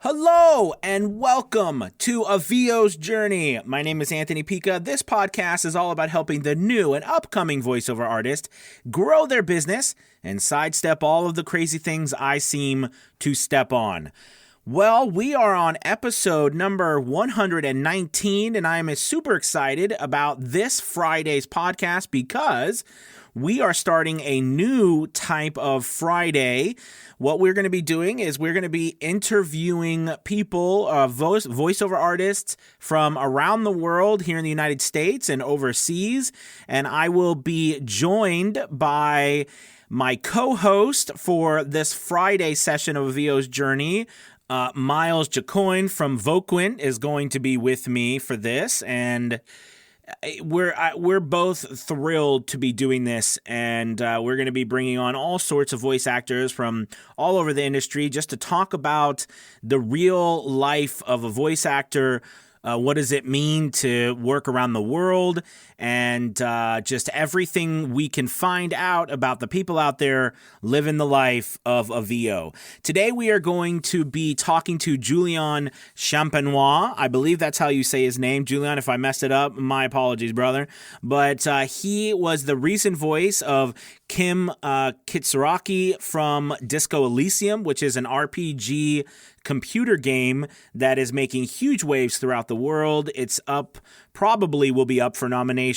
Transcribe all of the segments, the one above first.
Hello and welcome to A VO's Journey. My name is Anthony Pica. This podcast is all about helping the new and upcoming voiceover artist grow their business and sidestep all of the crazy things I seem to step on. Well, we are on episode number 119, and I am super excited about this Friday's podcast because we are starting a new type of Friday. What we're going to be doing is we're going to be interviewing people, voiceover artists from around the world here in the United States and overseas, and I will be joined by my co-host for this Friday session of VO's Journey. Miles Jacoin from Voquint is going to be with me for this, and we're both thrilled to be doing this, and we're going to be bringing on all sorts of voice actors from all over the industry just to talk about the real life of a voice actor. What does it mean to work around the world, and just everything we can find out about the people out there living the life of a VO. Today we are going to be talking to Jullian Champenois. I believe that's how you say his name. Jullian, if I messed it up, my apologies, brother. But he was the recent voice of Kim Kitsuragi from Disco Elysium, which is an RPG computer game that is making huge waves throughout the world. It's up, probably will be up for nomination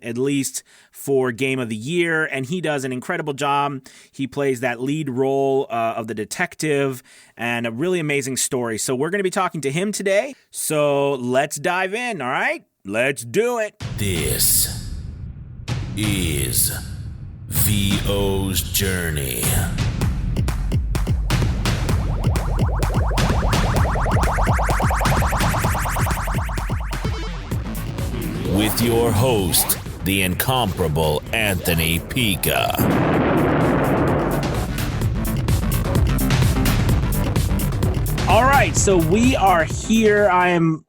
at least for Game of the Year, and he does an incredible job. He plays that lead role of the detective, and a really amazing story. So we're going to be talking to him today. So let's dive in, all right? Let's do it. This is VO's Journey. With your host, the incomparable Anthony Pica. All right, so we are here. I'm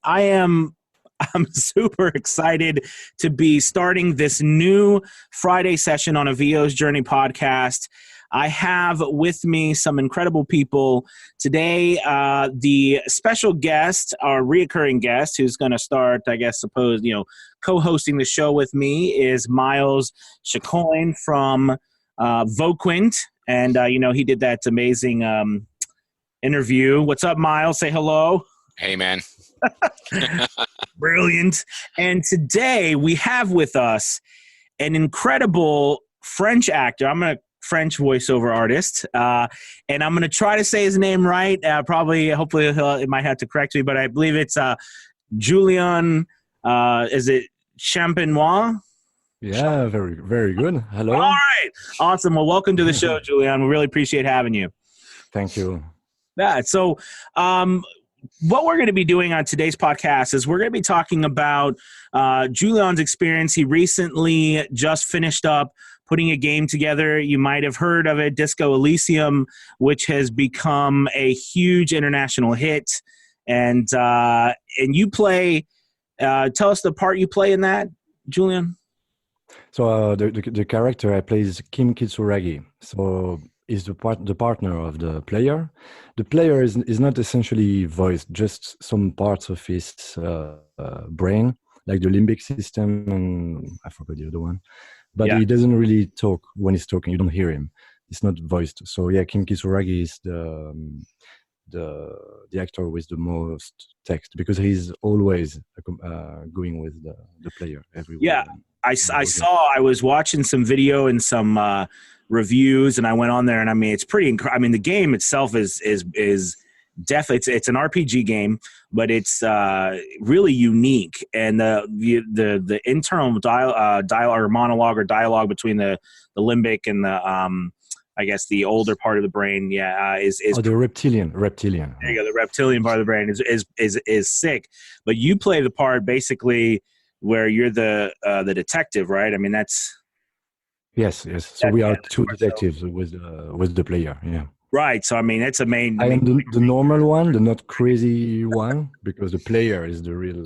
super excited to be starting this new Friday session on A VO's Journey podcast. I have with me some incredible people today. The special guest, our reoccurring guest, who's going to start, co-hosting the show with me is Miles Jacoin from Voquint. And, he did that amazing interview. What's up, Miles? Say hello. Hey, man. Brilliant. And today we have with us an incredible French actor. I'm going to French voiceover artist, and I'm going to try to say his name right. Hopefully, it might have to correct me, but I believe it's Jullian. Is it Champenois? Yeah, very, very good. Hello. All right, awesome. Well, welcome to the show, Jullian. We really appreciate having you. Thank you. Yeah. So, what we're going to be doing on today's podcast is we're going to be talking about Jullian's experience. He recently just finished up putting a game together. You might have heard of it, Disco Elysium, which has become a huge international hit. And you play, tell us the part you play in that, Jullian. So the character I play is Kim Kitsuragi. So is the partner of the player. The player is not essentially voiced, just some parts of his brain, like the limbic system, and I forgot the other one. But He doesn't really talk when he's talking. You don't hear him. It's not voiced. So yeah, Kim Kitsuragi is the actor with the most text because he's always going with the player everywhere. Yeah, I was watching some video and some reviews, and I went on there, and I mean it's pretty. The game itself is definitely it's an RPG game, but it's really unique, and the internal dialogue or monologue or dialogue between the limbic and the I guess the older part of the brain, is the reptilian. There you go. The reptilian part of the brain is sick, but you play the part basically where you're the detective, right? I mean that's yes. So we are two detectives with the player. Yeah. Right. So I mean it's a main. I am the normal one, the not crazy one, because the player is the real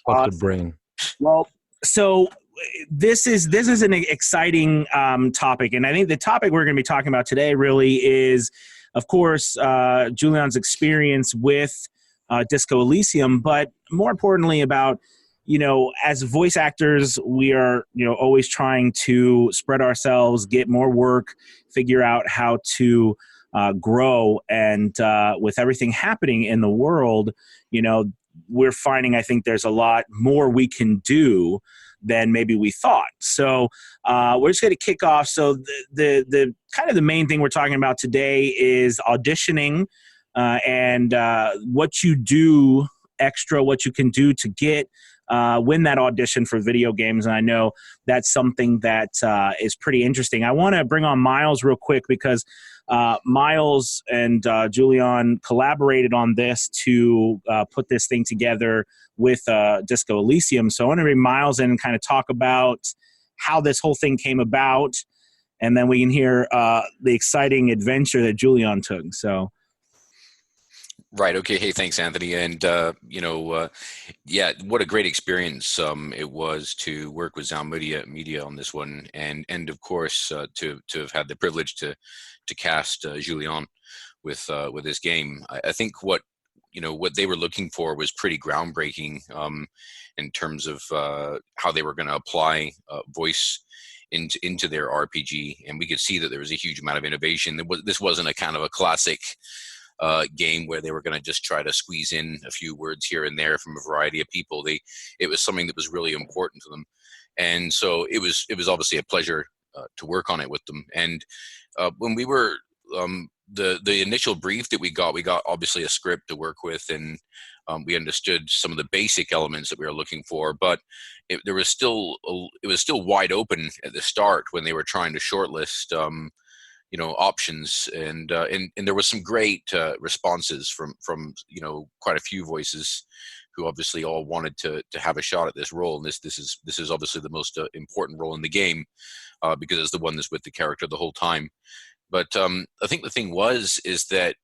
of the brain. Well, so this is an exciting topic, and I think the topic we're going to be talking about today really is of course, Jullian's experience with Disco Elysium, but more importantly about, as voice actors, we are, always trying to spread ourselves, get more work, figure out how to grow. And with everything happening in the world, we're finding, I think there's a lot more we can do than maybe we thought. So we're just going to kick off. So the kind of the main thing we're talking about today is auditioning and what you do extra, what you can do to get win that audition for video games. And I know that's something that is pretty interesting. I want to bring on Miles real quick because Miles and Jullian collaborated on this to put this thing together with Disco Elysium. So I want to bring Miles in and kind of talk about how this whole thing came about, and then we can hear the exciting adventure that Jullian took. So. Right. Okay. Hey, thanks, Anthony. And, yeah, what a great experience it was to work with Sound Media on this one. And of course, to have had the privilege to cast Jullian with this game. I think what they were looking for was pretty groundbreaking in terms of how they were going to apply voice into their RPG. And we could see that there was a huge amount of innovation. This wasn't a kind of a classic game where they were going to just try to squeeze in a few words here and there from a variety of people. It was something that was really important to them, and so it was obviously a pleasure to work on it with them. And when we were the initial brief that we got obviously a script to work with, and we understood some of the basic elements that we were looking for, but it was still wide open at the start when they were trying to shortlist options, and there was some great responses from quite a few voices who obviously all wanted to have a shot at this role. And this is obviously the most important role in the game because it's the one that's with the character the whole time. But I think the thing is that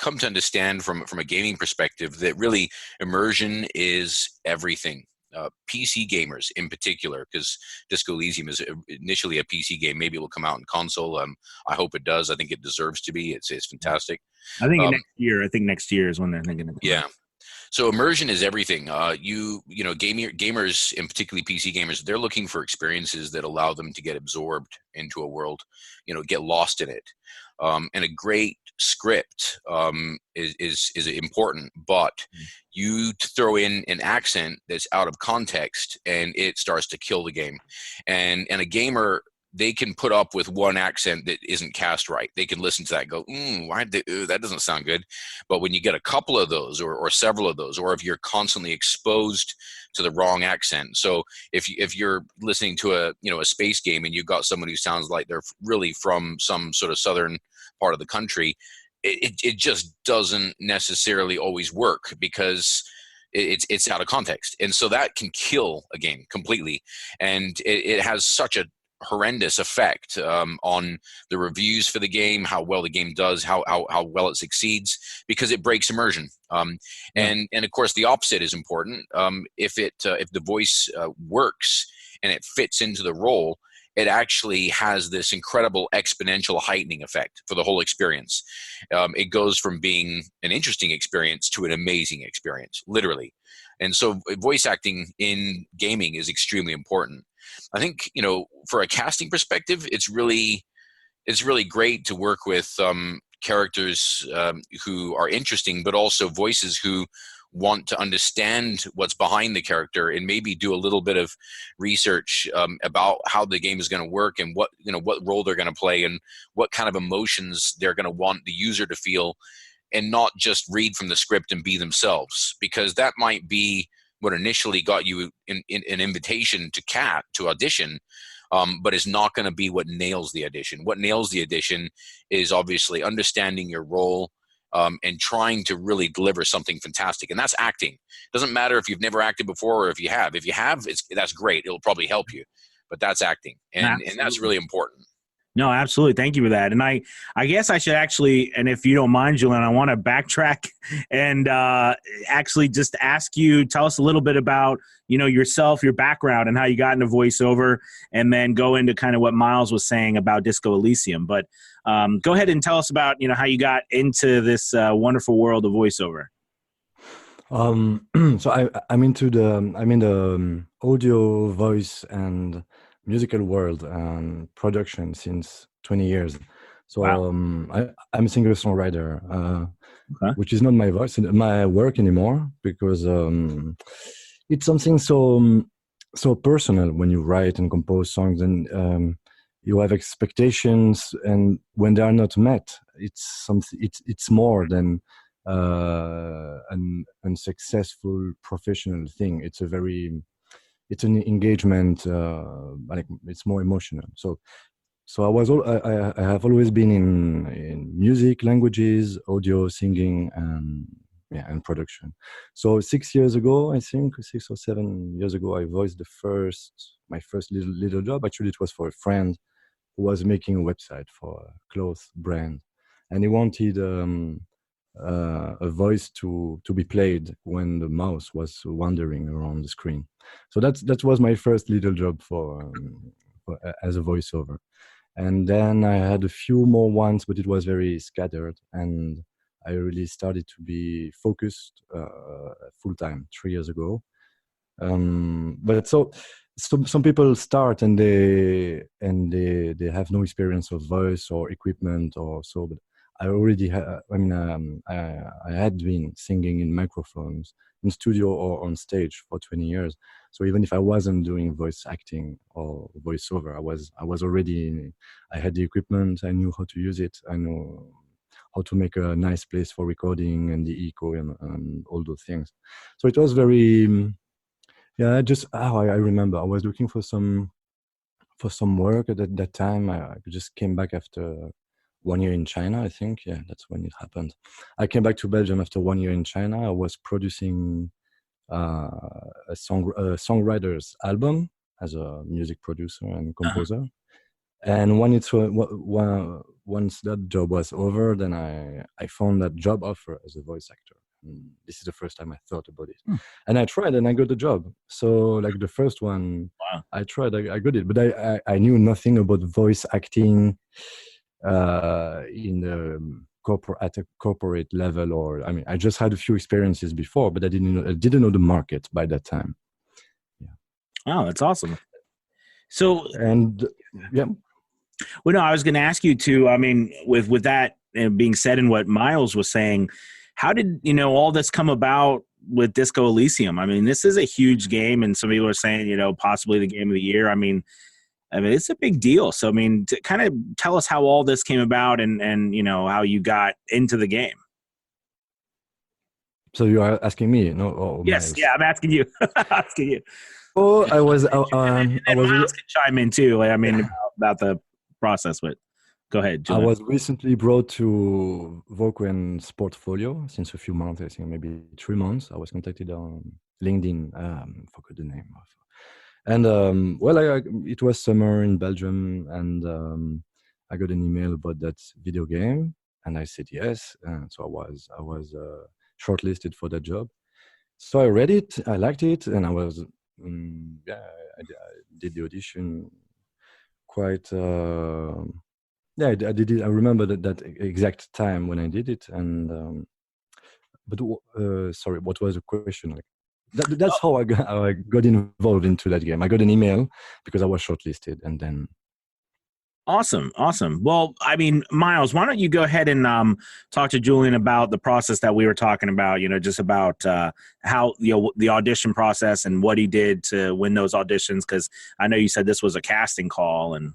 come to understand from a gaming perspective that really immersion is everything. PC gamers in particular, because Disco Elysium is initially a PC game. Maybe it will come out in console. I hope it does. I think it deserves to be. It's fantastic. I think next year. I think next year is when they're thinking. Yeah. So immersion is everything. Gamers, and particularly PC gamers, they're looking for experiences that allow them to get absorbed into a world, get lost in it. And a great script is important, but you throw in an accent that's out of context and it starts to kill the game. And a gamer, they can put up with one accent that isn't cast right. They can listen to that and go, that doesn't sound good. But when you get a couple of those or several of those, or if you're constantly exposed to the wrong accent. So if you're listening to a space game and you've got someone who sounds like they're really from some sort of southern part of the country, it just doesn't necessarily always work because it's out of context. And so that can kill a game completely. And it has such a horrendous effect on the reviews for the game, how well the game does, how well it succeeds, because it breaks immersion. And of course the opposite is important. If the voice works and it fits into the role, it actually has this incredible exponential heightening effect for the whole experience. It goes from being an interesting experience to an amazing experience, literally. And so voice acting in gaming is extremely important. I think, for a casting perspective, it's really great to work with characters who are interesting, but also voices who want to understand what's behind the character and maybe do a little bit of research about how the game is going to work and what role they're going to play and what kind of emotions they're going to want the user to feel, and not just read from the script and be themselves, because that might be what initially got you an invitation to audition, but it's not going to be what nails the audition. What nails the audition is obviously understanding your role and trying to really deliver something fantastic. And that's acting. Doesn't matter if you've never acted before or if you have. If you have, that's great. It'll probably help you. But that's acting. And that's really important. No, absolutely. Thank you for that. And I guess I should actually, and if you don't mind, Jullian, I want to backtrack and actually just ask you, tell us a little bit about, yourself, your background, and how you got into voiceover, and then go into kind of what Miles was saying about Disco Elysium. But Go ahead and tell us about, how you got into this wonderful world of voiceover. So I'm into I'm in the audio, voice, and musical world and production since 20 years. So Wow. I'm a singer-songwriter, Okay. which is not my work anymore, because it's something so personal when you write and compose songs, and you have expectations, and when they are not met, it's more than an unsuccessful professional thing. It's an engagement, like it's more emotional. So I have always been in music, languages, audio, singing, and production. So 6 years ago, I think 6 or 7 years ago, I voiced my first little job. Actually, it was for a friend who was making a website for a clothes brand, and he wanted a voice to be played when the mouse was wandering around the screen. So that was my first little job as a voiceover. And then I had a few more ones, but it was very scattered, and I really started to be focused full time 3 years ago. But some people start and they have no experience of voice or equipment or so. But I already I had been singing in microphones in studio or on stage for 20 years. So even if I wasn't doing voice acting or voiceover, I had the equipment. I knew how to use it. I know how to make a nice place for recording and the echo and all those things. So it was very. Yeah, I remember I was looking for some work at that time. I just came back after 1 year in China, I think. Yeah, that's when it happened. I came back to Belgium after 1 year in China. I was producing a songwriter's album as a music producer and composer. And once that job was over, then I found that job offer as a voice actor. And this is the first time I thought about it. And I tried and I got the job. So like the first one, Wow. I tried, I got it. But I knew nothing about voice acting in the at a corporate level, or I just had a few experiences before, but I didn't know the market by that time. Yeah. Wow, that's awesome. So, and yeah. Well, no, I was going to ask you to, with that being said and what Miles was saying, how did, all this come about with Disco Elysium? This is a huge game, and some people are saying, possibly the game of the year. It's a big deal. So, to kind of tell us how all this came about and how you got into the game. So you are asking me, no? Yes. Miles? Yeah, I'm asking you. asking you. Oh, I was. and Miles can chime in too. About the process, but go ahead, Jullian. I was recently brought to Voquen's portfolio since a few months, I think maybe 3 months. I was contacted on LinkedIn, forgot the name of. And it was summer in Belgium, and I got an email about that video game, and I said yes. And so I was shortlisted for that job. So I read it, I liked it, and I was I did the audition quite. I did it. I remember that exact time when I did it, and but sorry, what was the question? Like, that's how I got involved into that game. I got an email because I was shortlisted, and then. Awesome. Well, Miles, why don't you go ahead and talk to Jullian about the process that we were talking about? Just about how the audition process and what he did to win those auditions. Because I know you said this was a casting call, and.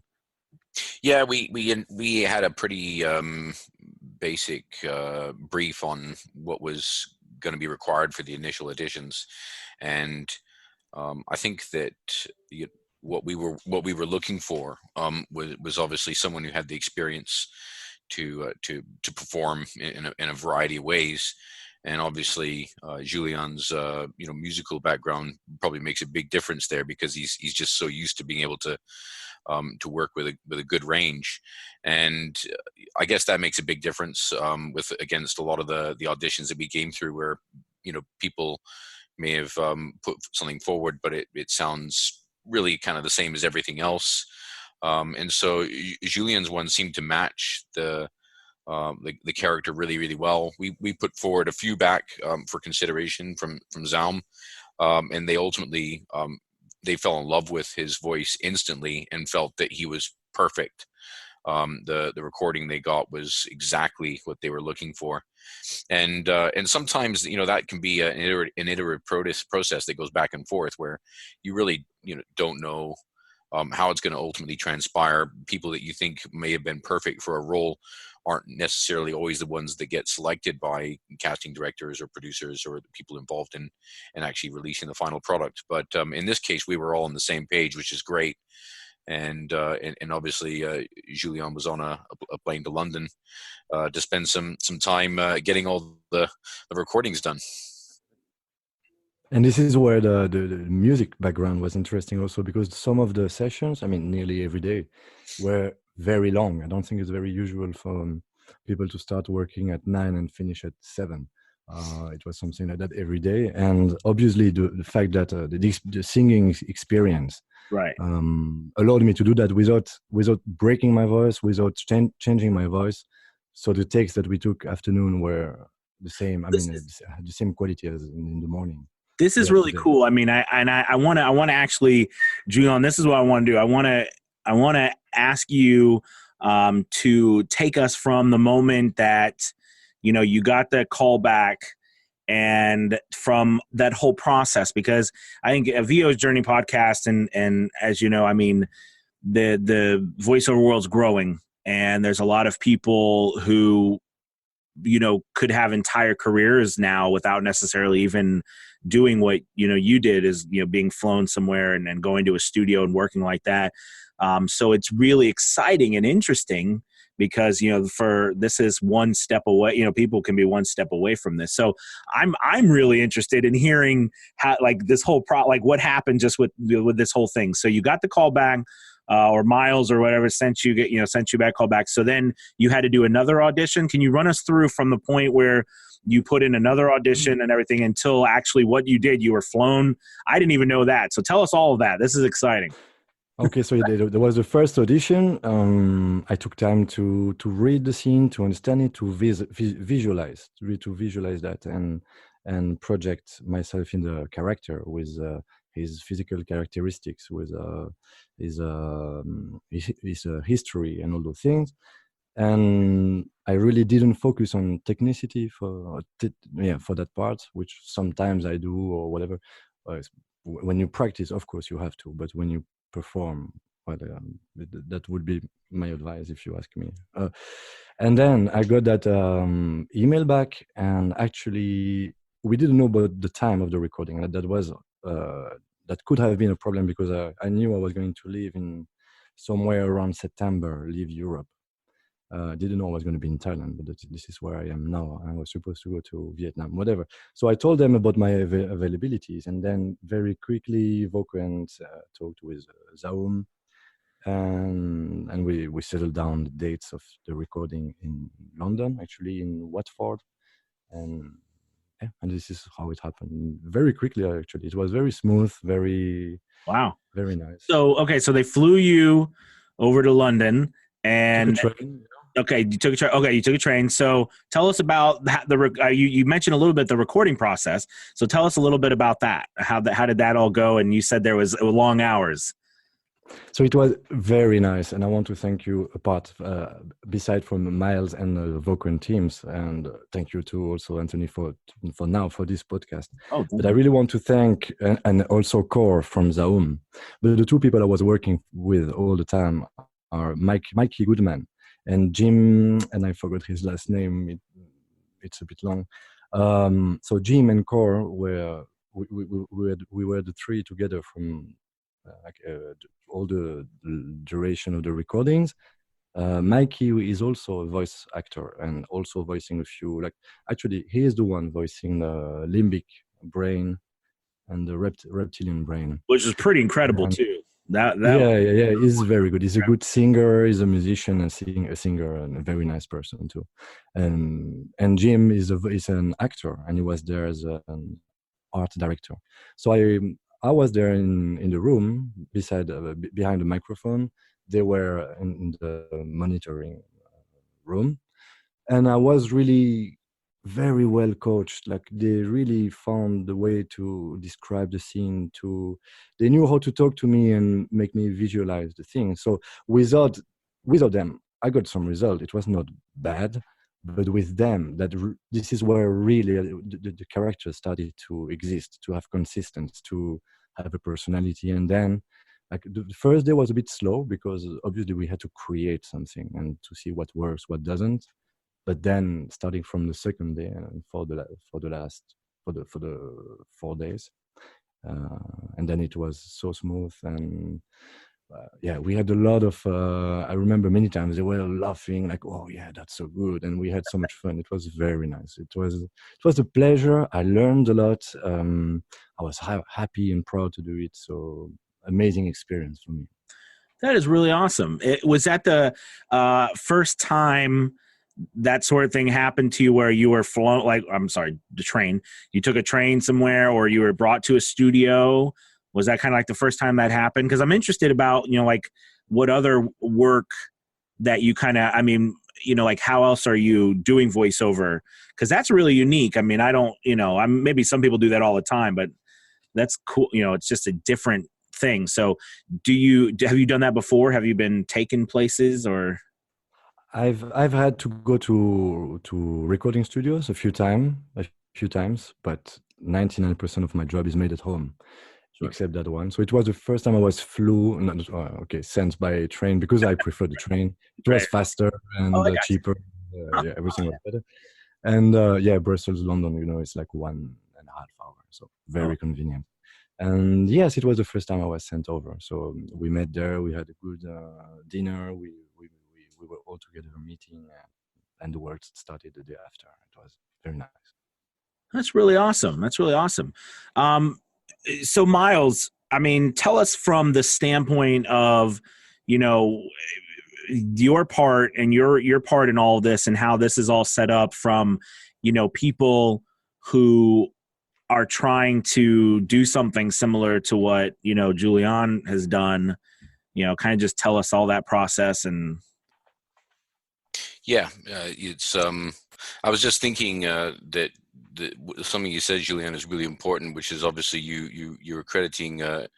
Yeah, we had a pretty basic brief on what was going to be required for the initial auditions, and I think that what we were looking for was obviously someone who had the experience to perform in a variety of ways. And obviously, Jullian's musical background probably makes a big difference there, because he's just so used to being able to work with a good range, and I guess that makes a big difference against a lot of the auditions that we came through, where people may have put something forward, but it sounds really kind of the same as everything else. And so Jullian's one seemed to match the character really, really well. We put forward a few back for consideration from Zaum, and they ultimately they fell in love with his voice instantly and felt that he was perfect. The recording they got was exactly what they were looking for, and sometimes that can be an iterative process that goes back and forth where you really don't know how it's going to ultimately transpire. People that you think may have been perfect for a role aren't necessarily always the ones that get selected by casting directors or producers or the people involved in actually releasing the final product. But in this case, we were all on the same page, which is great. And obviously, Jullian was on a plane to London to spend some time getting all the recordings done. And this is where the music background was interesting also, because some of the sessions, I mean, nearly every day, were very long. I don't think it's very usual for people to start working at 9 and finish at 7. It was something like that every day. And obviously the fact that the singing experience right, allowed me to do that without breaking my voice, without changing my voice. So the takes that we took afternoon were the same. I mean, the same quality as in the morning. This is really cool. I mean, I want to actually, Jullian, this is what I want to do. I want to ask you to take us from the moment that, you got the call back and from that whole process, because I think a VO's Journey podcast and as you know, I mean, the voiceover world's growing, and there's a lot of people who, could have entire careers now without necessarily even doing what, you did, is, being flown somewhere and going to a studio and working like that. So it's really exciting and interesting because, this is one step away, people can be one step away from this. So I'm really interested in hearing how, like, this whole what happened just with this whole thing. So you got the call back, or Miles or whatever sent you back, call back. So then you had to do another audition. Can you run us through from the point where you put in another audition and everything until actually what you did? You were flown. I didn't even know that. So tell us all of that. This is exciting. Okay, so there was the first audition. I took time to read the scene, to understand it, to visualize that, and project myself in the character with his physical characteristics, with his history and all those things. And I really didn't focus on technicity for that part, which sometimes I do or whatever. When you practice, of course, you have to, but when you perform, that would be my advice if you ask me. And then I got that email back, and actually we didn't know about the time of the recording. That could have been a problem because I knew I was going to leave in somewhere around September, leave Europe. Didn't know I was going to be in Thailand, but this is where I am now. I was supposed to go to Vietnam, whatever. So I told them about my availabilities, and then very quickly Vokuen talked with Zaum, and we settled down the dates of the recording in London, actually in Watford, and this is how it happened. Very quickly, actually. It was very smooth, very nice. So they flew you over to London, and okay, you took a train. Okay, you took a train. So tell us about you mentioned a little bit the recording process. So tell us a little bit about that. How did that all go? And you said there was long hours. So it was very nice, and I want to thank you beside from Miles and the Vokuen teams, and thank you to also Anthony for this podcast. But I really want to thank and also Core from Zaum. But the two people I was working with all the time are Mikey Goodman and Jim, and I forgot his last name. It's a bit long. So Jim and Core we were the three together from all the duration of the recordings. Mikey is also a voice actor and also voicing a few. Actually, he is the one voicing the limbic brain and the reptilian brain, which is pretty incredible too. He's very good. He's a good singer. He's a musician and a singer, and a very nice person too. And Jim is an actor, and he was there as an art director. So I was there in the room behind the microphone, they were in the monitoring room, and I was really very well coached. Like they really found the way to describe the scene. They knew how to talk to me and make me visualize the thing. So without them, I got some result. It was not bad, but with them, this is where really the character started to exist, to have consistency, to have a personality. And then, like the first day was a bit slow because obviously we had to create something and to see what works, what doesn't. But then, starting from the second day and for the 4 days, and then it was so smooth. And yeah, we had a lot of. I remember many times they were laughing like, "Oh yeah, that's so good," and we had so much fun. It was very nice. It was a pleasure. I learned a lot. I was happy and proud to do it. So amazing experience for me. That is really awesome. Was that the first time that sort of thing happened to you where you were flown, like, I'm sorry, the train, you took a train somewhere or you were brought to a studio? Was that kind of like the first time that happened? Because I'm interested about, like what other work that you kind of, like how else are you doing voiceover? Because that's really unique. I mean, I don't, maybe some people do that all the time, but that's cool. It's just a different thing. So have you done that before? Have you been taken places or? I've had to go to recording studios a few times, but 99% of my job is made at home, except that one. So it was the first time I was sent by train because I prefer the train. It was faster and cheaper. Yeah, everything was better. And Brussels, London, it's like 1.5 hours, so very convenient. And yes, it was the first time I was sent over. So we met there. We had a good dinner. We were all together meeting, and the work started the day after. It was very nice. That's really awesome. So Miles, tell us from the standpoint of, your part and your part in all of this and how this is all set up from, people who are trying to do something similar to what, Jullian has done, kind of just tell us all that process. And yeah, it's I was just thinking that something you said, Jullian, is really important, which is obviously you're accrediting the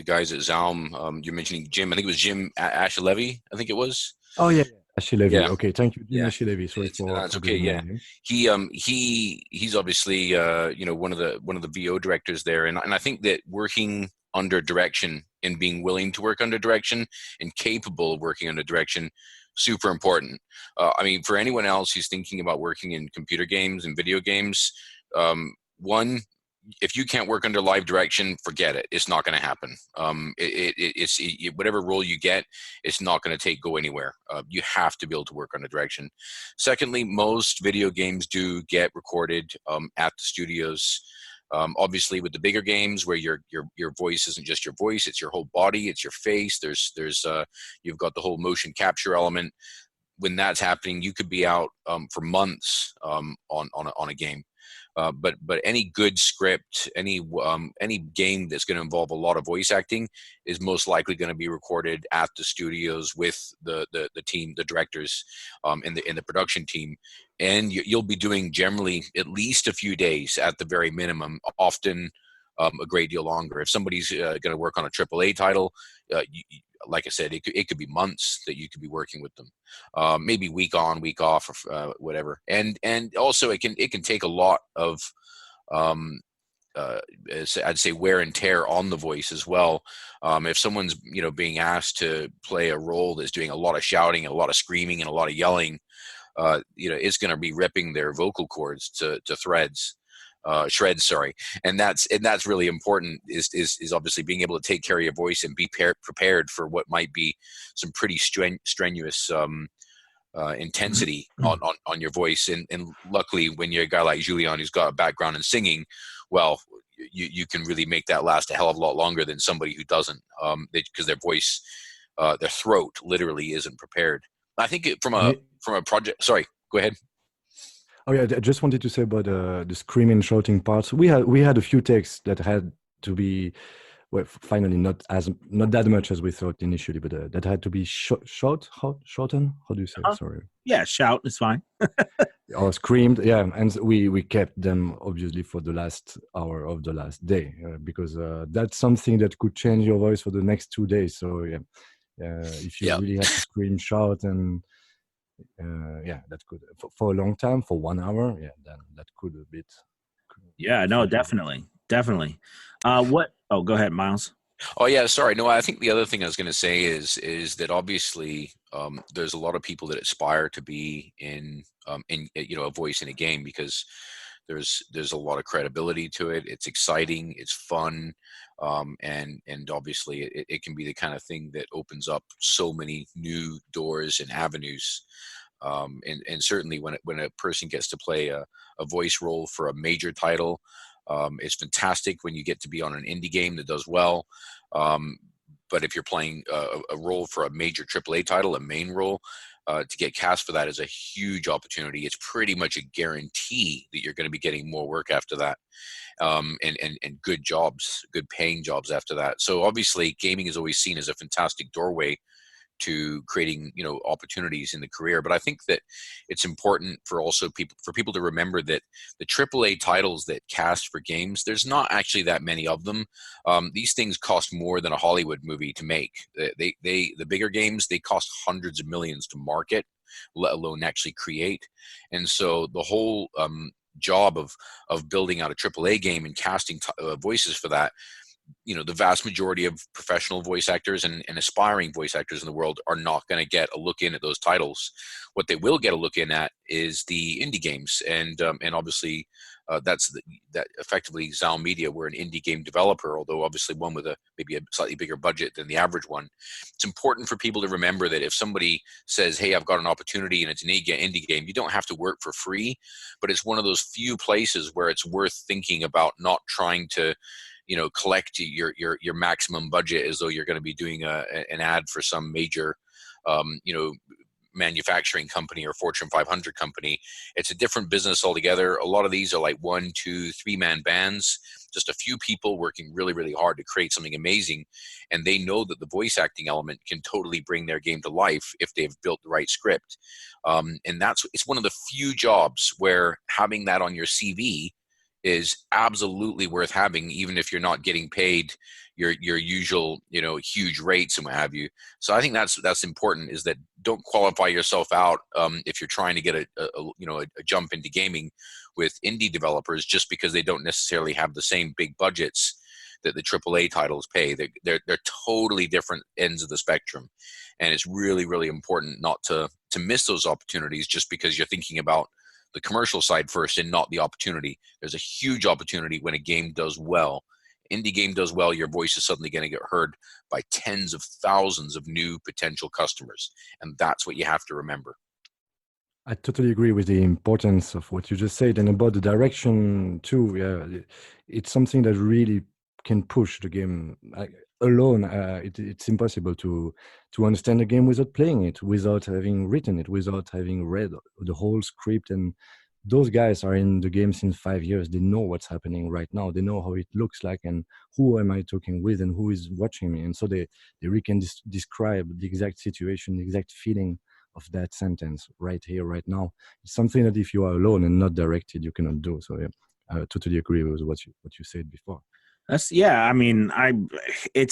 guys at Zaum. You're mentioning Jim. I think it was Jim Ashlevi. I think it was. Oh yeah, Ashlevi. Yeah. Okay, thank you, Jim Ashlevi. Sorry that's okay. Yeah, he's obviously one of the VO directors there, and I think that working under direction and being willing to work under direction and capable of working under direction, super important. For anyone else who's thinking about working in computer games and video games, one, if you can't work under live direction, forget it. It's not going to happen. It's whatever role you get, it's not going to go anywhere. You have to be able to work under direction. Secondly, most video games do get recorded at the studios. Obviously, with the bigger games where your voice isn't just your voice, it's your whole body, it's your face. There's you've got the whole motion capture element. When that's happening, you could be out for months on a game. But any good script, any game that's going to involve a lot of voice acting is most likely going to be recorded at the studios with the team, the directors, in the production team, and you'll be doing generally at least a few days at the very minimum, often a great deal longer. If somebody's going to work on a AAA title, like I said, it could be months that you could be working with them, maybe week on, week off, or whatever. And also it can take a lot of, I'd say, wear and tear on the voice as well. If someone's being asked to play a role that's doing a lot of shouting, a lot of screaming, and a lot of yelling, it's going to be ripping their vocal cords to shreds, sorry. And that's really important, is obviously being able to take care of your voice and be prepared for what might be some pretty strenuous intensity on your voice. And luckily, when you're a guy like Jullian who's got a background in singing, well, you can really make that last a hell of a lot longer than somebody who doesn't, because their voice, their throat literally isn't prepared. I think from a project, sorry, go ahead. Oh yeah, I just wanted to say about the screaming, shouting parts. We had a few takes that had to be well, finally not that much as we thought initially, but that had to be shortened. How do you say? Sorry. Yeah, shout is fine. Or screamed, yeah, and we kept them obviously for the last hour of the last day because that's something that could change your voice for the next 2 days. So yeah, if you really have to scream, shout, and that could for a long time, for 1 hour, then that could a bit. Yeah, no, definitely. What? Oh, go ahead, Miles. Oh yeah, sorry. No, I think the other thing I was going to say is that obviously there's a lot of people that aspire to be in a voice in a game because there's a lot of credibility to it. It's exciting, it's fun, and obviously it can be the kind of thing that opens up so many new doors and avenues. And certainly when a person gets to play a voice role for a major title. It's fantastic when you get to be on an indie game that does well. But if you're playing a role for a major AAA title, a main role, to get cast for that is a huge opportunity. It's pretty much a guarantee that you're going to be getting more work after that, and good jobs, good paying jobs after that. So obviously gaming is always seen as a fantastic doorway to creating opportunities in the career. But I think that it's important for people to remember that the AAA titles that cast for games, there's not actually that many of them. These things cost more than a Hollywood movie to make. The bigger games, they cost hundreds of millions to market, let alone actually create. And so the whole job of building out a AAA game and casting voices for that, the vast majority of professional voice actors and aspiring voice actors in the world are not going to get a look in at those titles. What they will get a look in at is the indie games, and obviously that effectively Zao Media. We're an indie game developer, although obviously one with maybe a slightly bigger budget than the average one. It's important for people to remember that if somebody says, "Hey, I've got an opportunity," and it's an indie game, you don't have to work for free, but it's one of those few places where it's worth thinking about not trying to collect your maximum budget as though you're going to be doing an ad for some major, manufacturing company or Fortune 500 company. It's a different business altogether. A lot of these are like 1, 2, 3-man bands, just a few people working really, really hard to create something amazing. And they know that the voice acting element can totally bring their game to life if they've built the right script. And it's one of the few jobs where having that on your CV is absolutely worth having, even if you're not getting paid your usual, huge rates and what have you. So I think that's important, is that don't qualify yourself out if you're trying to get a jump into gaming with indie developers just because they don't necessarily have the same big budgets that the AAA titles pay. They're totally different ends of the spectrum, and it's really, really important not to miss those opportunities just because you're thinking about the commercial side first and not the opportunity. There's a huge opportunity when a game does well. Indie game does well, your voice is suddenly going to get heard by tens of thousands of new potential customers. And that's what you have to remember. I totally agree with the importance of what you just said, and about the direction too. Yeah, it's something that really can push the game. Alone, it's impossible to understand the game without playing it, without having written it, without having read the whole script. And those guys are in the game since 5 years. They know what's happening right now. They know how it looks like and who am I talking with and who is watching me. And so they really can describe the exact situation, the exact feeling of that sentence right here, right now. It's something that if you are alone and not directed, you cannot do. So yeah, I totally agree with what you said before. It's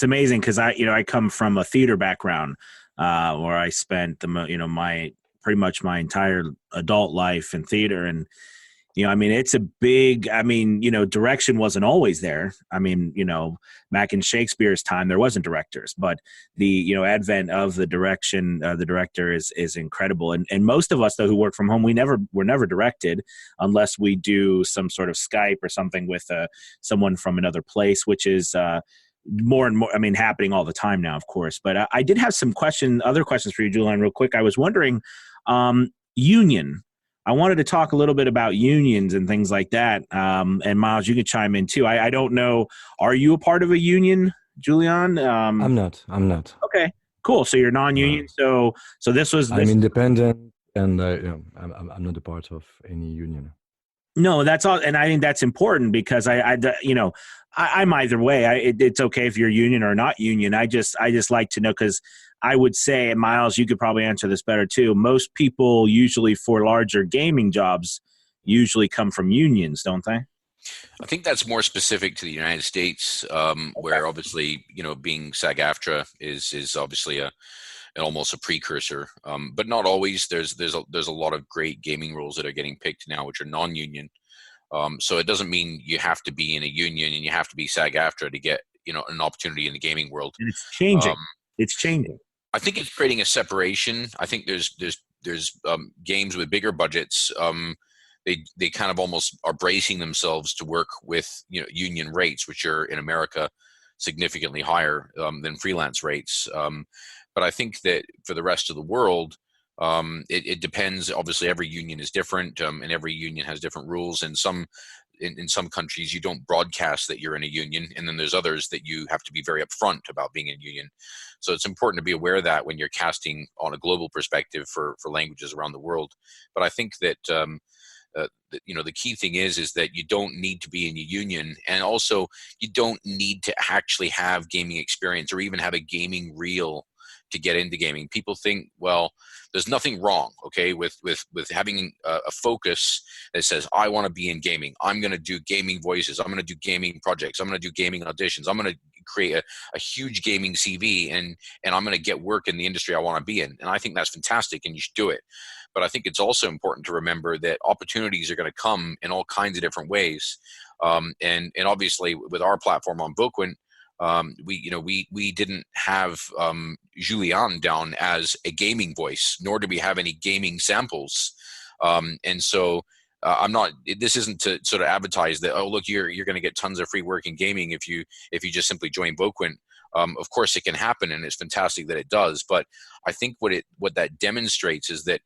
amazing because I come from a theater background where I spent my pretty much my entire adult life in theater, and it's a big, direction wasn't always there. Back in Shakespeare's time, there wasn't directors, but the, advent of the director is incredible. And most of us, though, who work from home, we're never directed unless we do some sort of Skype or something with someone from another place, which is more and more, happening all the time now, of course. But I did have other questions for you, Jullian, real quick. I was wondering, union. I wanted to talk a little bit about unions and things like that. And Miles, you can chime in too. I don't know. Are you a part of a union, Jullian? I'm not. Okay, cool. So you're non-union. So this was. I'm independent, and I'm not a part of any union. No, that's all, and I think that's important because I'm either way. It's okay if you're union or not union. I just like to know because I would say, and Miles, you could probably answer this better too. Most people usually for larger gaming jobs usually come from unions, don't they? I think that's more specific to the United States, where obviously, being SAG-AFTRA is obviously almost a precursor, but not always. There's a lot of great gaming roles that are getting picked now, which are non-union. So it doesn't mean you have to be in a union and you have to be SAG-AFTRA to get an opportunity in the gaming world. And it's changing. Um, It's changing. I think it's creating a separation. I think there's games with bigger budgets. They kind of almost are bracing themselves to work with union rates, which are in America significantly higher than freelance rates. But I think that for the rest of the world, it depends. Obviously, every union is different, and every union has different rules. And in some countries, you don't broadcast that you're in a union, and then there's others that you have to be very upfront about being in a union. So it's important to be aware of that when you're casting on a global perspective for languages around the world. But I think that the key thing is that you don't need to be in a union, and also you don't need to actually have gaming experience or even have a gaming reel to get into gaming. People think, well, there's nothing wrong, okay, with having a focus that says, I want to be in gaming. I'm going to do gaming voices. I'm going to do gaming projects. I'm going to do gaming auditions. I'm going to create a huge gaming CV, and I'm going to get work in the industry I want to be in. And I think that's fantastic, and you should do it. But I think it's also important to remember that opportunities are going to come in all kinds of different ways. And obviously with our platform on Voquent, we didn't have Jullian down as a gaming voice, nor do we have any gaming samples. And so this isn't to sort of advertise that, oh, look, you're going to get tons of free work in gaming if you just simply join Voquent. Of course it can happen, and it's fantastic that it does. But I think what that demonstrates is that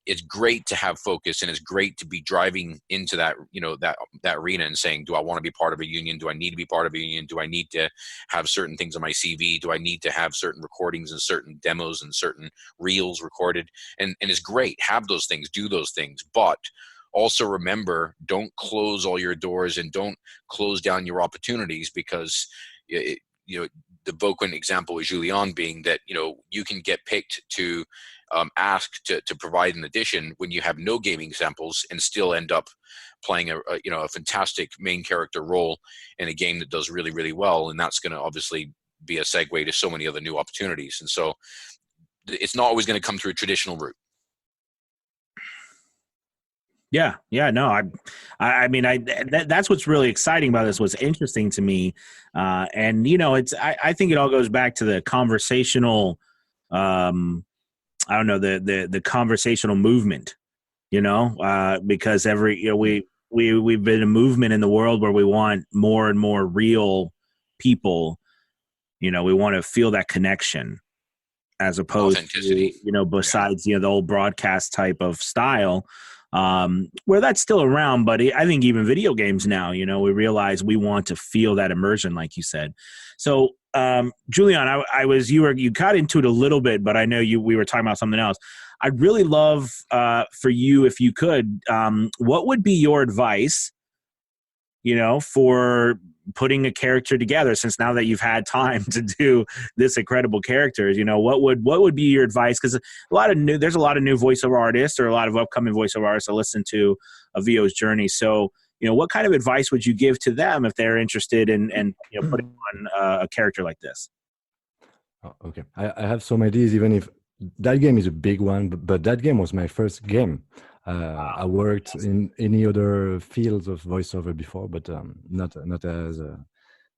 it's great to have focus, and it's great to be driving into that, that arena and saying, do I want to be part of a union? Do I need to be part of a union? Do I need to have certain things on my CV? Do I need to have certain recordings and certain demos and certain reels recorded? And it's great. Have those things, do those things. But also remember, don't close all your doors and don't close down your opportunities, because the Voquent example with Jullian being that, you can get picked to ask to provide an audition when you have no gaming samples and still end up playing a fantastic main character role in a game that does really, really well. And that's going to obviously be a segue to so many other new opportunities. And so it's not always going to come through a traditional route. Yeah, no, that's what's really exciting about this. What's interesting to me, and I think it all goes back to the conversational, the conversational movement, because we've been a movement in the world where we want more and more real people. We want to feel that connection, as opposed to besides the old broadcast type of style. Where that's still around, but I think even video games now, we realize we want to feel that immersion, like you said. So, Jullian, you got into it a little bit, but I know we were talking about something else. I'd really love, for you, if you could, what would be your advice, for putting a character together, since now that you've had time to do this incredible characters, what would be your advice? Because there's a lot of new voiceover artists, or a lot of upcoming voiceover artists that listen to a VO's journey. So, what kind of advice would you give to them if they're interested in putting on a character like this? Oh, okay. I have some ideas, even if that game is a big one, but that game was my first game. I worked in any other fields of voiceover before, but not as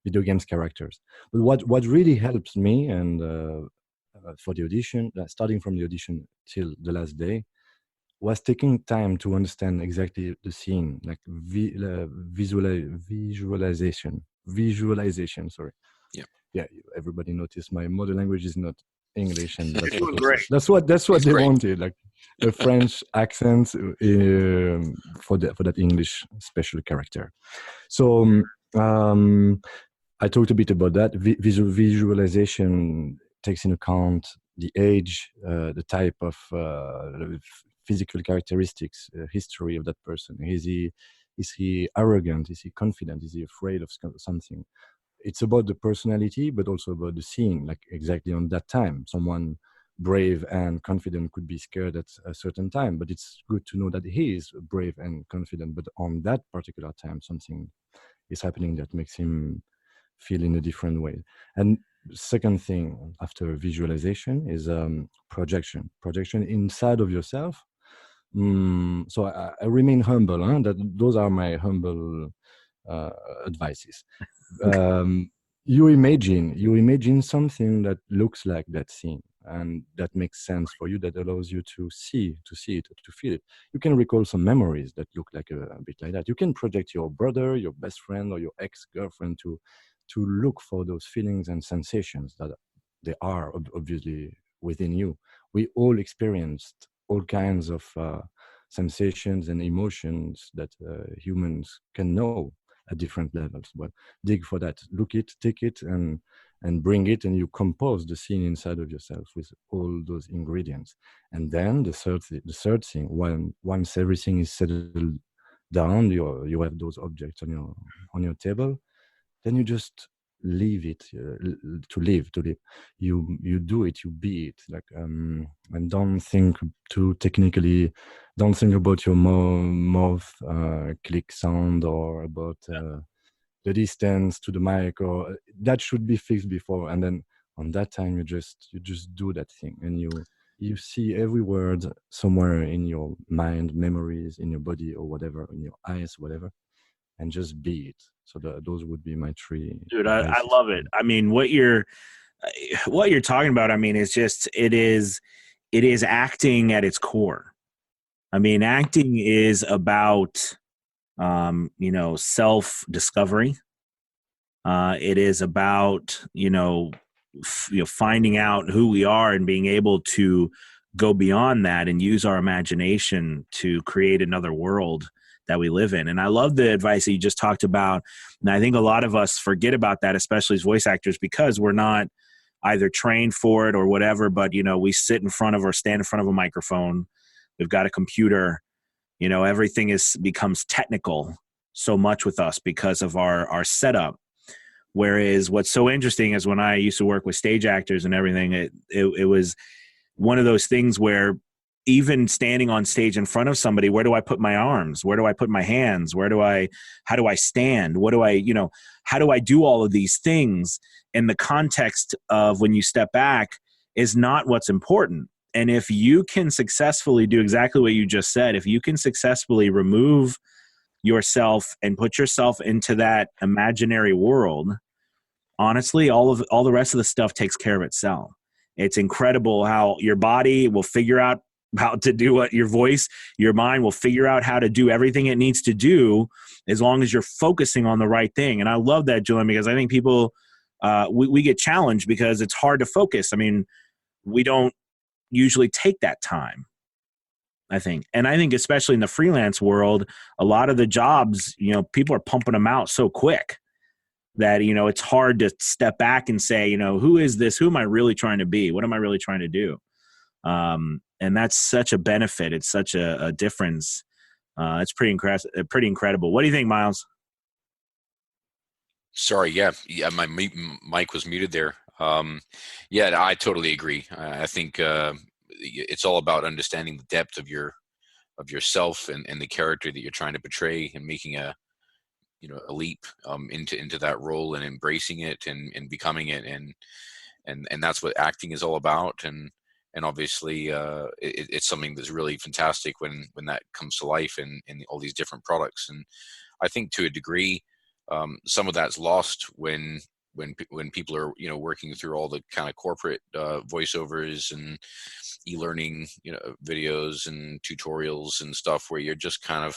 video games characters. But what really helped me, and for the audition, starting from the audition till the last day, was taking time to understand exactly the scene, like visualization. Sorry. Yeah. Everybody noticed my mother language is not English, and that's what they wanted, like a French accent for that English special character. So I talked a bit about that. Visualization takes into account the age, the type of physical characteristics, history of that person. Is Is he arrogant? Is he confident? Is he afraid of something? It's about the personality, but also about the scene. Like exactly on that time, someone brave and confident could be scared at a certain time, but it's good to know that he is brave and confident, but on that particular time something is happening that makes him feel in a different way. And second thing after visualization is projection inside of yourself. So I remain humble, huh? That those are my humble uh, advices. um, you imagine something that looks like that scene and that makes sense for you, that allows you to see it, to feel it. You can recall some memories that look like a bit like that. You can project your brother, your best friend, or your ex-girlfriend to look for those feelings and sensations that they are obviously within you. We all experienced all kinds of sensations and emotions that humans can know at different levels. But dig for that, look it, take it, and bring it, and you compose the scene inside of yourself with all those ingredients. And then the third thing, once everything is settled down, you have those objects on your table, then you just leave it to live. You do it, you be it, like and don't think too technically. Don't think about your mouth click sound, or about the distance to the mic, or that should be fixed before. And then on that time you just do that thing, and you see every word somewhere in your mind, memories in your body, or whatever, in your eyes, whatever, and just be it. So those would be my three Dude, I advices. love it. I mean, what you're talking about, I mean, is just it is acting at its core. I mean, acting is about self discovery. It is about finding out who we are and being able to go beyond that and use our imagination to create another world that we live in. And I love the advice that you just talked about. And I think a lot of us forget about that, especially as voice actors, because we're not either trained for it or whatever. But, we sit in front of or stand in front of a microphone. We've got a computer. Everything becomes technical so much with us because of our setup. Whereas what's so interesting is when I used to work with stage actors and everything, it was one of those things where even standing on stage in front of somebody, where do I put my arms? Where do I put my hands? How do I stand? How do I do all of these things? And the context of when you step back is not what's important. And if you can successfully do exactly what you just said, if you can successfully remove yourself and put yourself into that imaginary world, honestly, all the rest of the stuff takes care of itself. It's incredible how your body will figure out how to do what your voice, your mind will figure out how to do everything it needs to do as long as you're focusing on the right thing. And I love that, Jullian, because I think people, we get challenged because it's hard to focus. I mean, we don't usually take that time, I think. And I think especially in the freelance world, a lot of the jobs, people are pumping them out so quick that, it's hard to step back and say, who is this? Who am I really trying to be? What am I really trying to do? And that's such a benefit. It's such a difference. It's pretty incredible. What do you think, Miles? Sorry. Yeah. My mic was muted there. Yeah, I totally agree. I think it's all about understanding the depth of yourself and the character that you're trying to portray, and making a leap into that role and embracing it and becoming it, and that's what acting is all about. And obviously it's something that's really fantastic when that comes to life in all these different products. And I think to a degree some of that's lost when people are working through all the kind of corporate voiceovers and e-learning videos and tutorials and stuff, where you're just kind of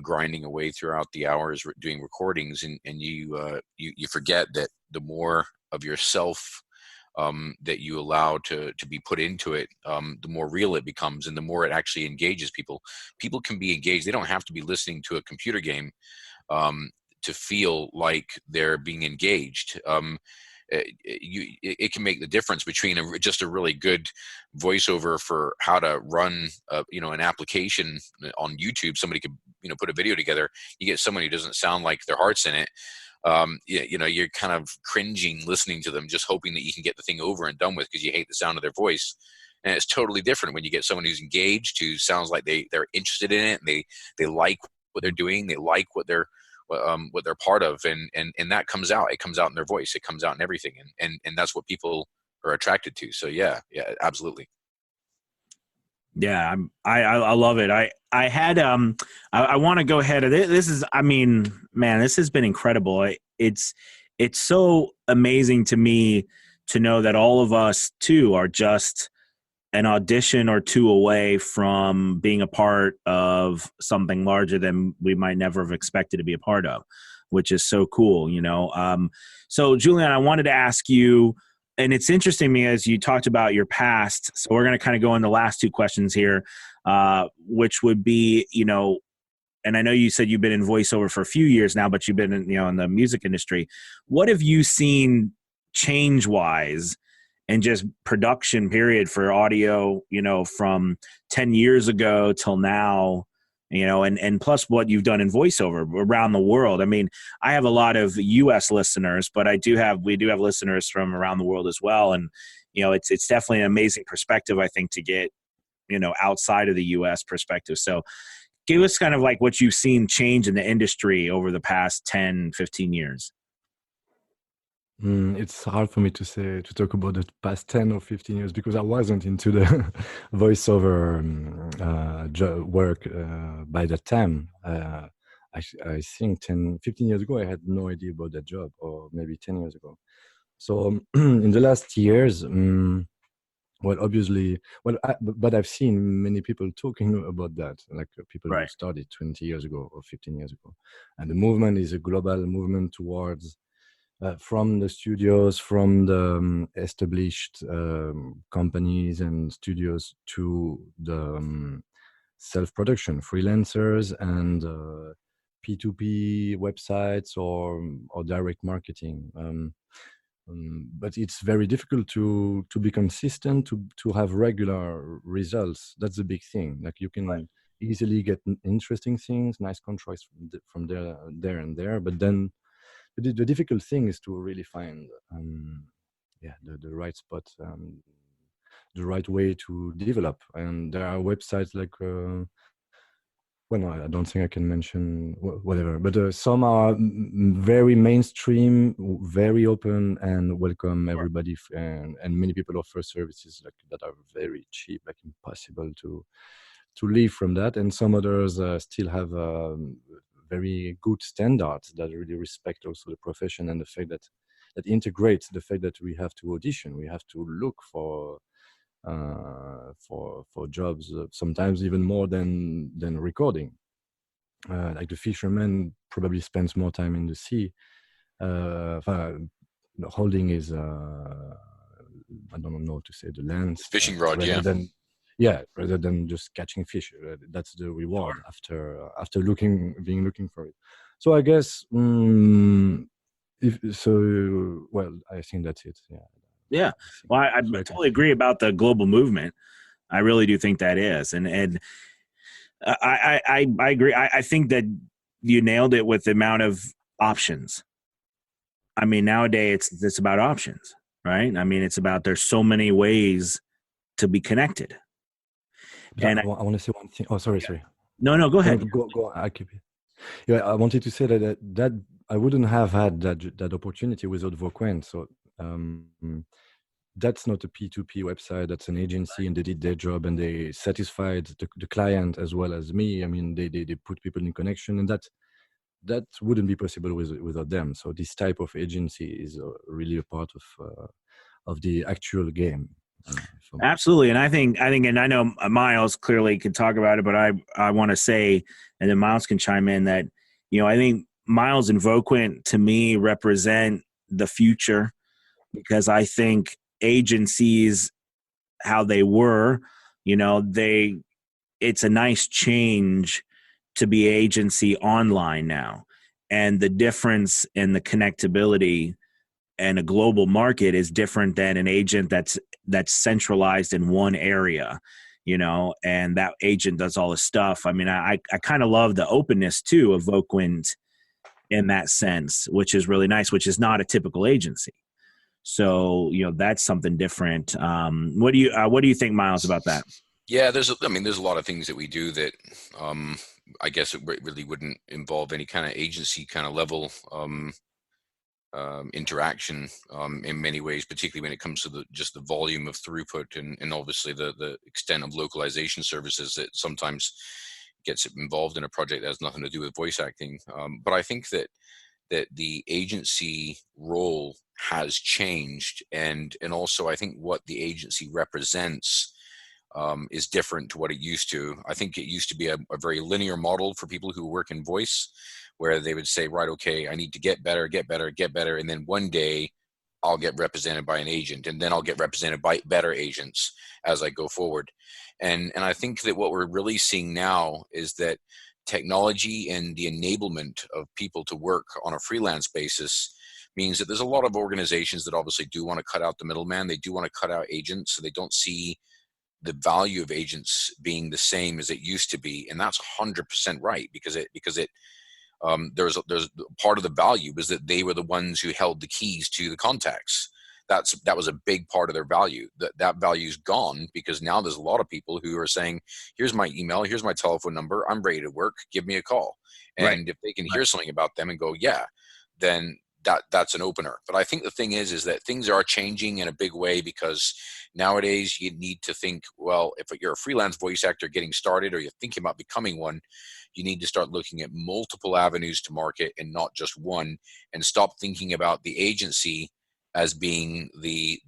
grinding away throughout the hours doing recordings, and you forget that the more of yourself that you allow to be put into it, the more real it becomes, and the more it actually engages people. People can be engaged. They don't have to be listening to a computer game to feel like they're being engaged. it can make the difference between just a really good voiceover for how to run an application on YouTube. Somebody could put a video together. You get someone who doesn't sound like their heart's in it. You're kind of cringing listening to them, just hoping that you can get the thing over and done with because you hate the sound of their voice. And it's totally different when you get someone who's engaged, who sounds like they're interested in it, and they like what they're doing, they like what they're part of, and that comes out. It comes out in their voice. It comes out in everything, and that's what people are attracted to. So yeah, absolutely. Yeah, I love it. I had I want to go ahead. This is, I mean, man, this has been incredible. It's so amazing to me to know that all of us too are just an audition or two away from being a part of something larger than we might never have expected to be a part of, which is so cool, So Jullian, I wanted to ask you, and it's interesting to me as you talked about your past. So we're going to kind of go in the last two questions here, which would be, and I know you said you've been in voiceover for a few years now, but you've been in the music industry. What have you seen change-wise and just production period for audio, from 10 years ago till now, and plus what you've done in voiceover around the world? I mean, I have a lot of US listeners, but we do have listeners from around the world as well. And, it's definitely an amazing perspective, I think, to get, outside of the US perspective. So give us kind of like what you've seen change in the industry over the past 10, 15 years. It's hard for me to talk about the past 10 or 15 years because I wasn't into the voiceover work by that time. I think 10, 15 years ago, I had no idea about that job, or maybe 10 years ago. So in the last years, obviously, but I've seen many people talking about that, like people who started 20 years ago or 15 years ago. And the movement is a global movement towards from the studios, from the established companies and studios to the self-production, freelancers and P2P websites or direct marketing. But it's very difficult to be consistent, to have regular results. That's the big thing. Like you can easily get interesting things, nice contracts from there and there, but then the difficult thing is to really find the right spot, the right way to develop. And there are websites like no, I don't think I can mention whatever, but some are very mainstream, very open and welcome everybody, and many people offer services like that are very cheap, like impossible to live from that. And some others still have very good standards that really respect also the profession, and the fact that integrates the fact that we have to audition, we have to look for jobs, sometimes even more than recording. Like the fisherman probably spends more time in the sea. Holding is I don't know to say the lens, fishing rod, rather than just catching fish. That's the reward after looking for it. So I guess I think that's it. Yeah. Well, I totally agree about the global movement. I really do think that is. And I agree. I think that you nailed it with the amount of options. I mean, nowadays it's about options, right? I mean, it's about, there's so many ways to be connected. And I want to say one thing. Oh, sorry. No, go ahead. Go. I keep it. Yeah, I wanted to say that I wouldn't have had that opportunity without Voquent. So that's not a P2P website. That's an agency, and they did their job, and they satisfied the client as well as me. I mean, they put people in connection, and that wouldn't be possible without them. So this type of agency is really a part of the actual game. Absolutely. And I think, and I know Miles clearly could talk about it, but I want to say, and then Miles can chime in, that, I think Miles and Voquent to me represent the future, because I think agencies, how they were, it's a nice change to be agency online now. And the difference in the connectability and a global market is different than an agent that's centralized in one area, and that agent does all the stuff. I mean, I kind of love the openness too of Voquent in that sense, which is really nice, which is not a typical agency. So, that's something different. What do you think, Miles, about that? Yeah, there's a lot of things that we do that I guess it really wouldn't involve any kind of agency kind of level interaction in many ways, particularly when it comes to just the volume of throughput and obviously the extent of localization services that sometimes gets involved in a project that has nothing to do with voice acting. But I think that the agency role has changed, and also I think what the agency represents is different to what it used to. I think it used to be a very linear model for people who work in voice, where they would say, right, okay, I need to get better, and then one day I'll get represented by an agent, and then I'll get represented by better agents as I go forward. And I think that what we're really seeing now is that technology and the enablement of people to work on a freelance basis means that there's a lot of organizations that obviously do want to cut out the middleman. They do want to cut out agents, so they don't see the value of agents being the same as it used to be. And that's 100% right, because there's part of the value was that they were the ones who held the keys to the contacts. That was a big part of their value. That value's gone, because now there's a lot of people who are saying, here's my email, here's my telephone number, I'm ready to work, give me a call. And Right. If they can hear something about them and go, yeah, then that's an opener. But I think the thing is that things are changing in a big way, because nowadays you need to think, well, if you're a freelance voice actor getting started, or you're thinking about becoming one, you need to start looking at multiple avenues to market and not just one, and stop thinking about the agency as being the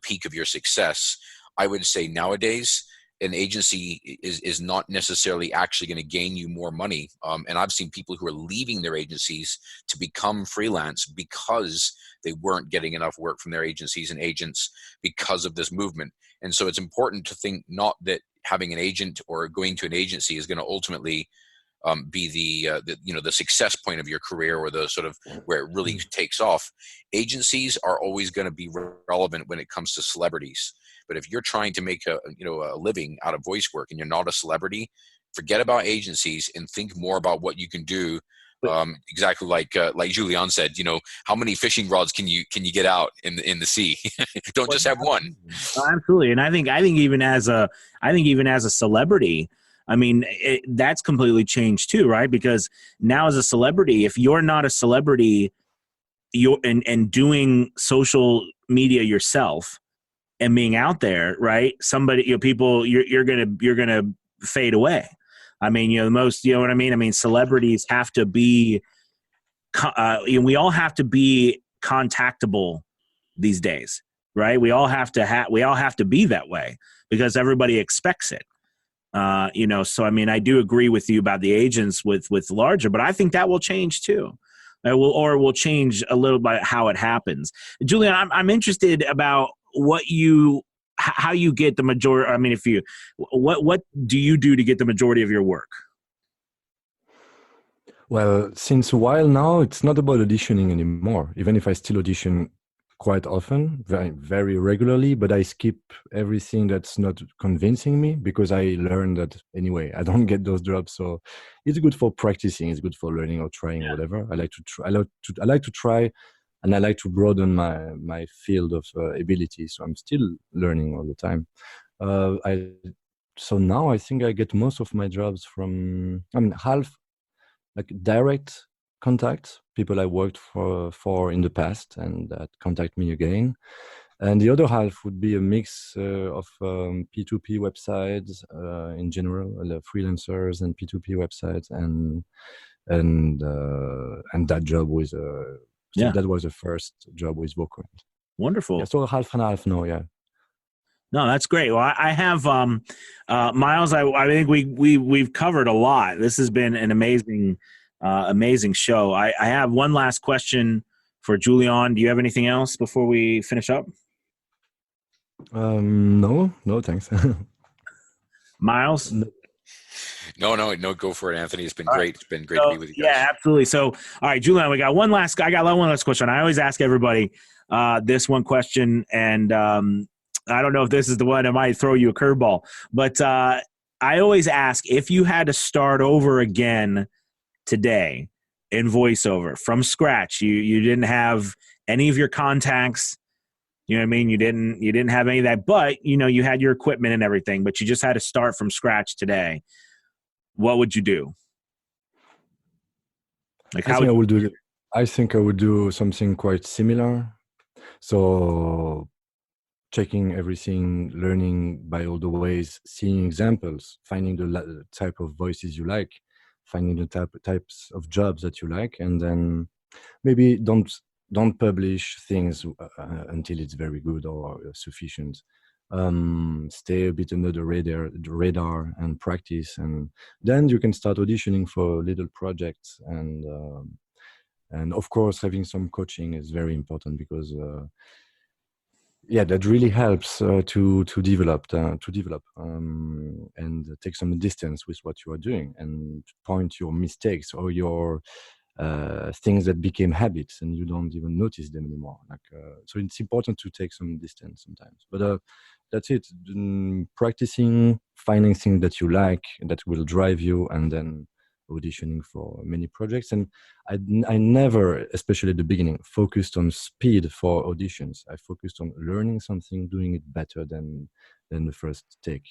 peak of your success. I would say nowadays an agency is not necessarily actually going to gain you more money. And I've seen people who are leaving their agencies to become freelance because they weren't getting enough work from their agencies and agents because of this movement. And so it's important to think not that having an agent or going to an agency is going to ultimately be the success point of your career, or the sort of where it really takes off. Agencies are always going to be relevant when it comes to celebrities. But if you're trying to make a living out of voice work and you're not a celebrity, forget about agencies and think more about what you can do. Exactly like Jullian said, how many fishing rods can you get out in the sea? Don't just have one. Absolutely. And I think even as a celebrity, I mean, that's completely changed too, right? Because now as a celebrity, if you're not a celebrity, you're and doing social media yourself and being out there, right? Somebody, people, you're gonna fade away. I mean, you know what I mean? I mean, celebrities have to be, we all have to be contactable these days, right? We all have to be that way because everybody expects it. So I mean, I do agree with you about the agents with larger, but I think that will change too. It will change a little bit how it happens. Jullian, I'm interested about how you get the majority. I mean, what do you do to get the majority of your work? Well, since a while now, it's not about auditioning anymore, even if I still audition quite often, very, very regularly, but I skip everything that's not convincing me because I learned that anyway, I don't get those jobs. So it's good for practicing. It's good for learning or trying or whatever. I like to try, and I like to broaden my field of ability. So I'm still learning all the time. So now I think I get most of my jobs from, half like direct contacts, people I worked for in the past and that contact me again. And the other half would be a mix of P2P websites in general, freelancers and P2P websites, and that job was that was the first job with Voquent. Wonderful. Yeah, so half and half now, yeah. No, that's great. Well, I have Miles. I think we've covered a lot. This has been an amazing show. I have one last question for Jullian. Do you have anything else before we finish up? No, thanks. Miles? No, go for it, Anthony. It's been great. It's been great to be with you guys. Yeah, absolutely. So, all right, Jullian, I got one last question. I always ask everybody this one question, and I don't know if this is the one that might throw you a curveball, but I always ask, if you had to start over again today in voiceover from scratch, you didn't have any of your contacts, you know what I mean? You didn't have any of that, but you had your equipment and everything, but you just had to start from scratch today. What would you do? Like, I think I would do something quite similar. So checking everything, learning by all the ways, seeing examples, finding the type of voices you like, finding the types of jobs that you like, and then maybe don't publish things until it's very good or sufficient. Stay a bit under the radar and practice, and then you can start auditioning for little projects, and of course having some coaching is very important, because that really helps to develop and take some distance with what you are doing, and point your mistakes or your things that became habits and you don't even notice them anymore. So it's important to take some distance sometimes, but that's it. Practicing, finding things that you like, that will drive you, and then auditioning for many projects. And I never, especially at the beginning, focused on speed for auditions. I focused on learning something, doing it better than the first take,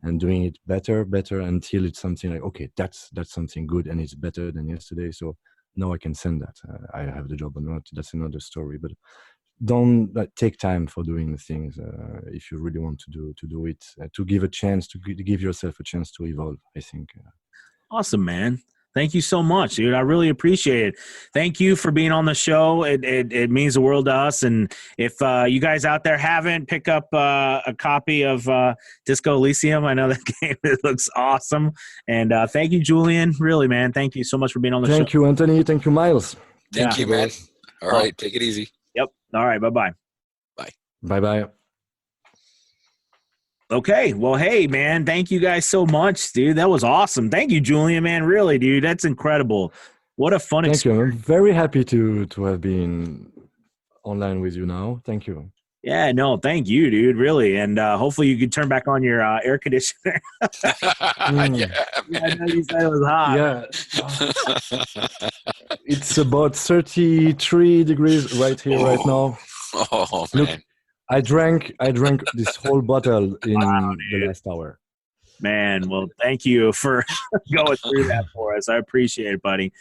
and doing it better until it's something like, okay, that's something good and it's better than yesterday, so now I can send that. I have the job or not, that's another story. But don't take time for doing the things if you really want to do it, to give yourself a chance to evolve, I think. Awesome, man. Thank you so much, dude. I really appreciate it. Thank you for being on the show. It means the world to us. And if you guys out there haven't, pick up a copy of Disco Elysium. I know that game, it looks awesome. And thank you, Jullian. Really, man. Thank you so much for being on the show. Thank you, Anthony. Thank you, Miles. Thank you, man. All right. Take it easy. Yep. All right. Bye-bye. Bye. Bye-bye. Okay. Well, hey, man, thank you guys so much, dude. That was awesome. Thank you, Jullian, man. Really, dude. That's incredible. What a fun experience. Thank you. I'm very happy to have been online with you now. Thank you. Yeah, no, thank you, dude. Really. And hopefully you can turn back on your air conditioner. Yeah, man. I know you said it was hot. Yeah. It's about 33 degrees right here, right now. Oh, man. Look, I drank this whole bottle in the last hour. Man, well, thank you for going through that for us. I appreciate it, buddy.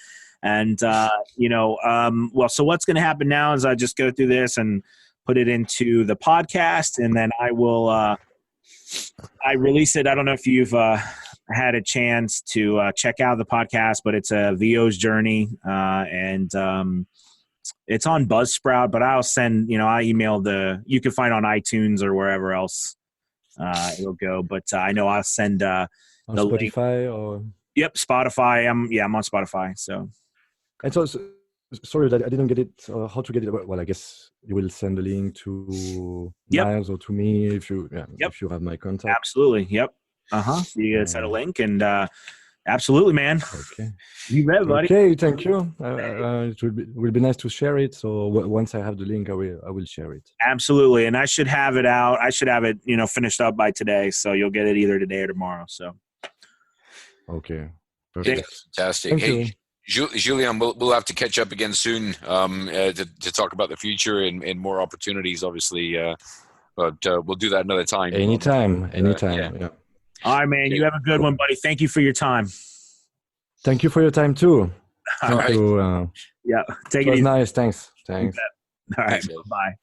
And, well, so what's going to happen now is I just go through this and put it into the podcast, and then I will I release it. I don't know if you've had a chance to check out the podcast, but it's a VO's Journey, and it's on Buzzsprout, but I'll send, I email you can find on iTunes or wherever else it'll go. But I know I'll send on the Spotify link. or Yep, Spotify. I'm on Spotify. So, and so sorry that I didn't get it. How to get it? Well, I guess you will send a link to Miles or to me if you have my contact. Absolutely. Yep. You send a link and. Absolutely, man. Okay. You bet, buddy. Okay, thank you. It will be nice to share it. So once I have the link, I will share it. Absolutely, and I should have it out. I should have it, finished up by today. So you'll get it either today or tomorrow. So. Okay. Perfect. Fantastic. Thank hey, Jullian, we'll have to catch up again soon to talk about the future and more opportunities, obviously. But we'll do that another time. Anytime. Yeah. All right, man. You have a good one, buddy. Thank you for your time. Thank you for your time too. All right. Take it was easy. Nice. Thanks. All right. Bye.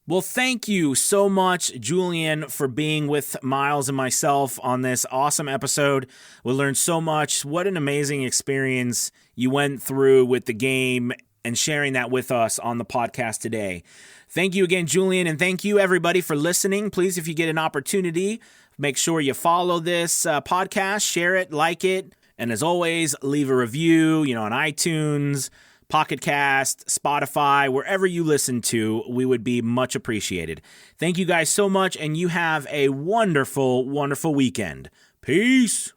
Well, thank you so much, Jullian, for being with Miles and myself on this awesome episode. We learned so much. What an amazing experience you went through with the game and sharing that with us on the podcast today. Thank you again, Jullian, and thank you, everybody, for listening. Please, if you get an opportunity, make sure you follow this podcast, share it, like it, and as always, leave a review, on iTunes, Pocket Cast, Spotify, wherever you listen to. We would be much appreciated. Thank you guys so much, and you have a wonderful, wonderful weekend. Peace.